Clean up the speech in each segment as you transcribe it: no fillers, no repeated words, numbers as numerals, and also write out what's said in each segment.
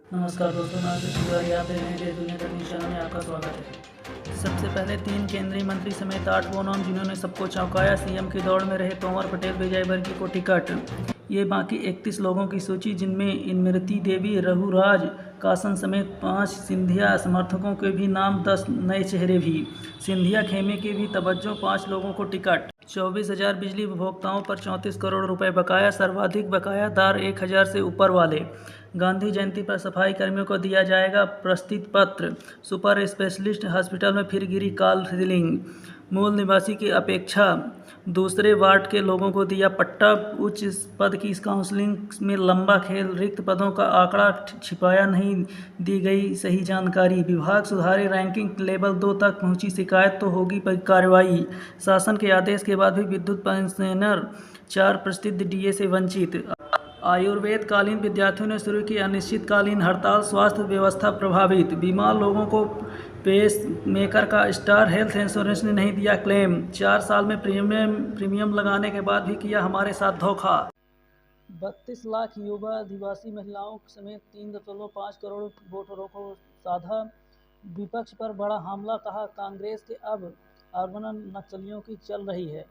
नमस्कार दोस्तों, मैं आशीष तिवारी, आप देख रहे हैं देश दुनिया तकनीक चैनल में आपका स्वागत है। सबसे पहले 3 केंद्रीय मंत्री समेत 8 वो नाम जिन्होंने सबको चौंकाया। सीएम की दौड़ में रहे तोमर, पटेल, विजय वर्गीय को टिकट। ये बाकी 31 लोगों की सूची, जिनमें इमरती देवी, रघुराज कासन समेत 5 सिंधिया समर्थकों के भी नाम, 10 नए चेहरे भी। सिंधिया खेमे के भी तवज्जो, 5 लोगों को टिकट। 24,000 बिजली उपभोक्ताओं पर 34 करोड़ रुपए बकाया, सर्वाधिक बकायादार 1,000 से ऊपर वाले। गांधी जयंती पर सफाई कर्मियों को दिया जाएगा प्रशस्ति पत्र। सुपर स्पेशलिस्ट हॉस्पिटल में फिर गिरी कॉल सीलिंग। मूल निवासी की अपेक्षा दूसरे वार्ड के लोगों को दिया पट्टा। उच्च पद की काउंसलिंग में लंबा खेल, रिक्त पदों का आंकड़ा छिपाया नहीं, दी गई सही जानकारी। विभाग सुधारे रैंकिंग, लेवल 2 तक पहुंची शिकायत तो होगी कार्रवाई। शासन के आदेश के बाद भी विद्युत पेंशनर 4 प्रसिद्ध डीए से वंचित। आयुर्वेद कालीन विद्यार्थियों ने शुरू की अनिश्चितकालीन हड़ताल, स्वास्थ्य व्यवस्था प्रभावित। बीमार लोगों को पेस मेकर का स्टार हेल्थ इंश्योरेंस ने नहीं दिया क्लेम। 4 साल में प्रीमियम लगाने के बाद भी किया हमारे साथ धोखा। 32 लाख युवा आदिवासी महिलाओं समेत 3.5 करोड़ वोटरों को साधा। विपक्ष पर बड़ा हमला, कहा कांग्रेस के अब अर्बन नक्सलियों की चल रही है।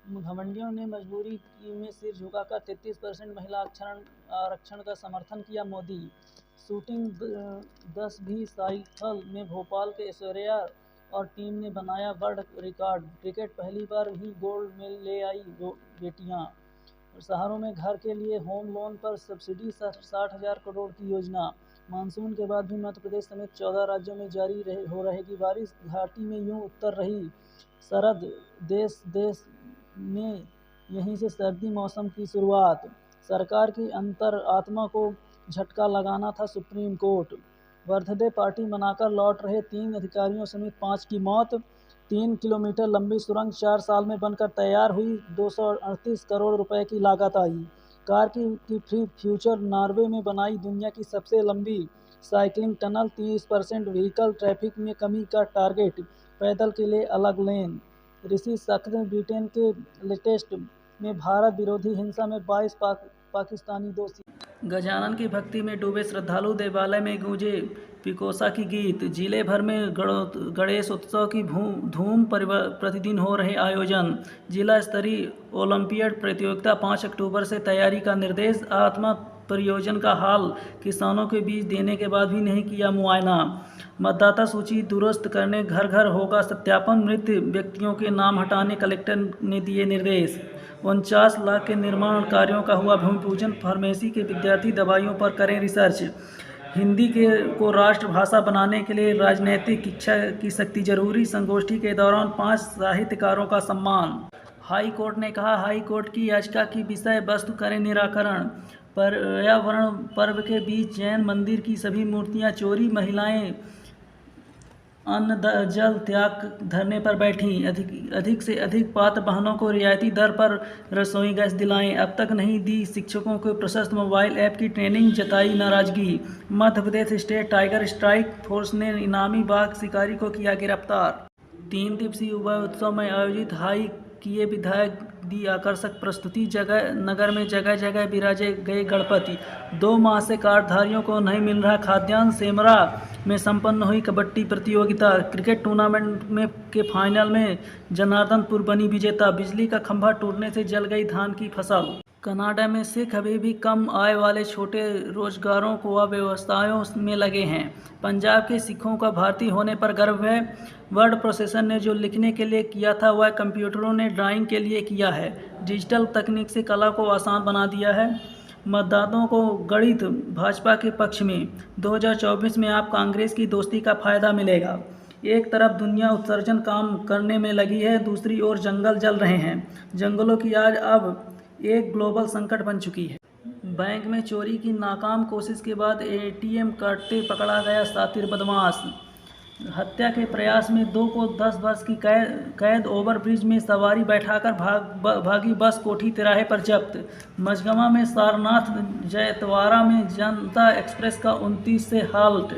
घमंडियों ने मजबूरी में सिर झुकाकर 33% महिला आरक्षण का समर्थन किया। मोदी शूटिंग 10 भी साइकिल में भोपाल के ऐश्वर्या और टीम ने बनाया वर्ल्ड रिकॉर्ड। क्रिकेट पहली बार ही गोल्ड में ले आई बेटियां। शहरों में घर के लिए होम लोन पर सब्सिडी, 60,000 करोड़ की योजना। मानसून के बाद भी मध्य प्रदेश समेत 14 राज्यों में जारी हो रहेगी बारिश। घाटी में यूं उतर रही शरद, देश में यहीं से सर्दी मौसम की शुरुआत। सरकार की अंतरात्मा को झटका लगाना था सुप्रीम कोर्ट। बर्थडे पार्टी मनाकर लौट रहे 3 अधिकारियों समेत 5 की मौत। 3 किलोमीटर लंबी सुरंग 4 साल में बनकर तैयार हुई, 238 करोड़ रुपए की लागत आई। कार की फ्यूचर नॉर्वे में बनाई दुनिया की सबसे लंबी साइकिलिंग टनल। 30% व्हीकल ट्रैफिक में कमी का टारगेट, पैदल के लिए अलग लेन। ऋषि सख्त, ब्रिटेन के लेटेस्ट में भारत विरोधी हिंसा में 22 पाकिस्तानी दोषी। गजानन की भक्ति में डूबे श्रद्धालु, देवालय में गूंजे पिकोसा की गीत। जिले भर में गणेश उत्सव की धूम, प्रतिदिन हो रहे आयोजन। जिला स्तरीय ओलंपियाड प्रतियोगिता 5 अक्टूबर से तैयारी का निर्देश। आत्मा परियोजना का हाल किसानों के बीच देने के बाद भी नहीं किया मुआयना। मतदाता सूची दुरुस्त करने घर घर होगा सत्यापन। मृत व्यक्तियों के नाम हटाने कलेक्टर ने दिए निर्देश। 49 लाख के निर्माण कार्यों का हुआ भूमि पूजन। फार्मेसी के विद्यार्थी दवाइयों पर करें रिसर्च। हिंदी को राष्ट्रभाषा बनाने के लिए राजनीतिक इच्छा की शक्ति जरूरी। संगोष्ठी के दौरान 5 साहित्यकारों का सम्मान। हाई कोर्ट ने कहा, हाई कोर्ट की याचिका की विषय वस्तु करें निराकरण। पर्यावरण पर्व के बीच जैन मंदिर की सभी मूर्तियां चोरी। महिलाएं अन्न जल त्याग धरने पर बैठी। अधिक से अधिक पात्र बहनों को रियायती दर पर रसोई गैस दिलाएं। अब तक नहीं दी शिक्षकों को प्रशस्त मोबाइल ऐप की ट्रेनिंग, जताई नाराजगी। Madhya Pradesh state tiger strike force ने इनामी बाघ शिकारी को किया गिरफ्तार। 3 दिवसीय युवा उत्सव में आयोजित हाई किए विधायक दी आकर्षक प्रस्तुति। नगर में जगह जगह बिराजे गए गणपति। 2 माह से कार्डधारियों को नहीं मिल रहा खाद्यान्न। सेमरा में संपन्न हुई कबड्डी प्रतियोगिता। क्रिकेट टूर्नामेंट के फाइनल में जनार्दनपुर बनी विजेता। बिजली का खंभा टूटने से जल गई धान की फसल। कनाडा में सिख अभी भी कम आय वाले छोटे रोजगारों को व्यवसायों में लगे हैं। पंजाब के सिखों का भारतीय होने पर गर्व है। वर्ड प्रोसेसर ने जो लिखने के लिए किया था वह कंप्यूटरों ने ड्राइंग के लिए किया है। डिजिटल तकनीक से कला को आसान बना दिया है। मतदाताओं को गणित भाजपा के पक्ष में। 2024 में आप कांग्रेस की दोस्ती का फायदा मिलेगा। एक तरफ दुनिया उत्सर्जन काम करने में लगी है, दूसरी ओर जंगल जल रहे हैं। जंगलों की आग अब एक ग्लोबल संकट बन चुकी है। बैंक में चोरी की नाकाम कोशिश के बाद एटीएम काटते पकड़ा गया शातिर बदमाश। हत्या के प्रयास में 2 को 10 वर्ष की कैद। ओवरब्रिज में सवारी बैठाकर भागी बस कोठी तिराहे पर जब्त। मझगवां में सारनाथ, जयतवाड़ा में जनता एक्सप्रेस का 29 से हाल्ट।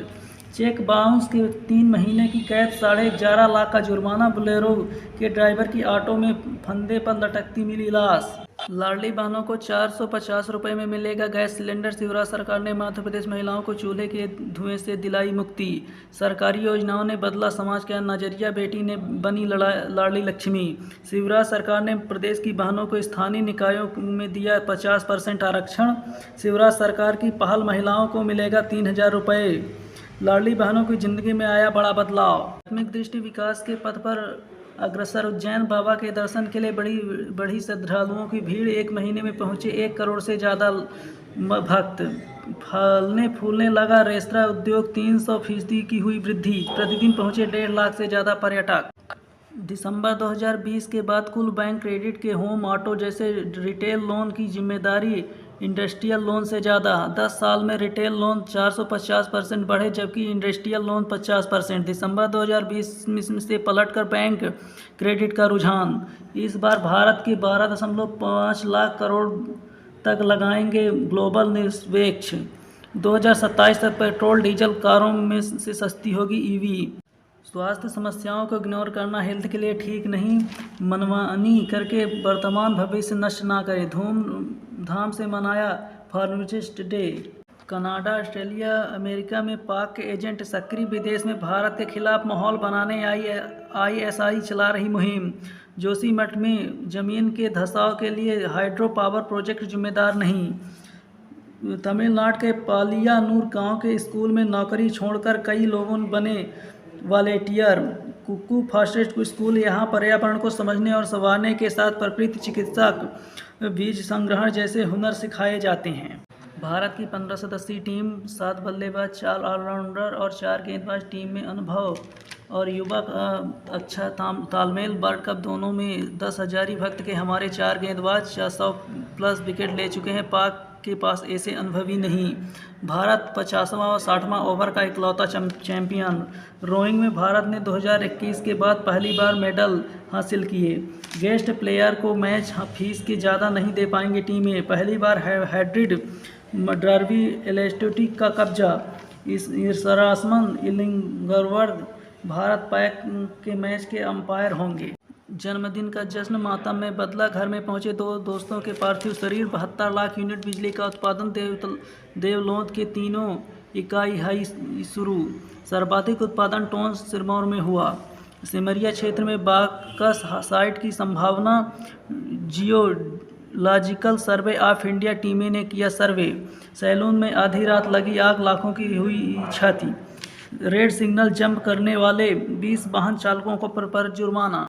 चेक बाउंस के 3 महीने की कैद, 11.5 लाख का जुर्माना। बोलेरो के ड्राइवर की ऑटो में फंदे पर लटकती मिली लाश। लाडली बहनों को 450 रुपये में मिलेगा गैस सिलेंडर। शिवराज सरकार ने मध्य प्रदेश महिलाओं को चूल्हे के धुएं से दिलाई मुक्ति। सरकारी योजनाओं ने बदला समाज का नजरिया, बेटी ने बनी लाडली लक्ष्मी। शिवराज सरकार ने प्रदेश की बहनों को स्थानीय निकायों में दिया 50% आरक्षण। शिवराज सरकार की पहल, महिलाओं को मिलेगा 3000 रुपये। लाडली बहनों की जिंदगी में आया बड़ा बदलाव। आध्यात्मिक दृष्टि विकास के पथ पर अग्रसर उज्जैन बाबा के दर्शन के लिए बड़ी श्रद्धालुओं की भीड़। एक महीने में पहुंचे 1 करोड़ से ज़्यादा भक्त। फलने फूलने लगा रेस्तरां उद्योग, 300% की हुई वृद्धि। प्रतिदिन पहुंचे 1.5 लाख से ज़्यादा पर्यटक। दिसंबर 2020 के बाद कुल बैंक क्रेडिट के होम, ऑटो जैसे रिटेल लोन की जिम्मेदारी इंडस्ट्रियल लोन से ज़्यादा। 10 साल में रिटेल लोन 450% बढ़े, जबकि इंडस्ट्रियल लोन 50%। दिसंबर 2020 से पलटकर बैंक क्रेडिट का रुझान। इस बार भारत के 12.5 लाख करोड़ तक लगाएंगे ग्लोबल निवेश। 2027 तक पेट्रोल डीजल कारों में से सस्ती होगी ईवी। स्वास्थ्य समस्याओं को इग्नोर करना हेल्थ के लिए ठीक नहीं। मनमानी करके वर्तमान भविष्य नष्ट ना करें। धूमधाम से मनाया pharmacist day. Canada, Australia, America में पाक के एजेंट सक्रिय। विदेश में भारत के खिलाफ माहौल बनाने ISI चला रही मुहिम। जोशीमठ में जमीन के धंसाव के लिए हाइड्रो पावर प्रोजेक्ट जिम्मेदार नहीं। तमिलनाडु के पालियानूर गांव के स्कूल में नौकरी छोड़कर कई लोगों बने वॉलेंटियर। कुक्कू फास्टेस्ट स्कूल यहाँ पर्यावरण को समझने और संवारने के साथ प्रकृति चिकित्सक, बीज संग्रहण जैसे हुनर सिखाए जाते हैं। भारत की 15 सदस्यीय टीम, 7 बल्लेबाज, 4 ऑलराउंडर और 4 गेंदबाज। टीम में अनुभव और युवा का अच्छा तालमेल। वर्ल्ड कप दोनों में 10 हजारी भक्त के हमारे 4 गेंदबाज 100+ विकेट ले चुके हैं। पाक के पास ऐसे अनुभवी नहीं। भारत 50वां और 60वां ओवर का इकलौता चैंपियन। रोइंग में भारत ने 2021 के बाद पहली बार मेडल हासिल किए। गेस्ट प्लेयर को मैच फीस के ज़्यादा नहीं दे पाएंगी टीमें। पहली बार हैड्रिड डर्बी एलेस्टेटिक का कब्जा। सरसमन इलिंगवर्थ भारत पाक के मैच के अंपायर होंगे। जन्मदिन का जश्न मातम में बदला। घर में पहुंचे 2 दोस्तों के पार्थिव शरीर। 72 लाख यूनिट बिजली का उत्पादन। देवलोंद के 3 इकाई हाई शुरू। सर्वाधिक उत्पादन टोंस सिरमौर में हुआ। सिमरिया क्षेत्र में बाकस साइट की संभावना। जियोलॉजिकल सर्वे ऑफ इंडिया टीमें ने किया सर्वे। सैलून में आधी रात लगी आग, लाखों की हुई क्षति। रेड सिग्नल जंप करने वाले 20 वाहन चालकों को पर जुर्माना।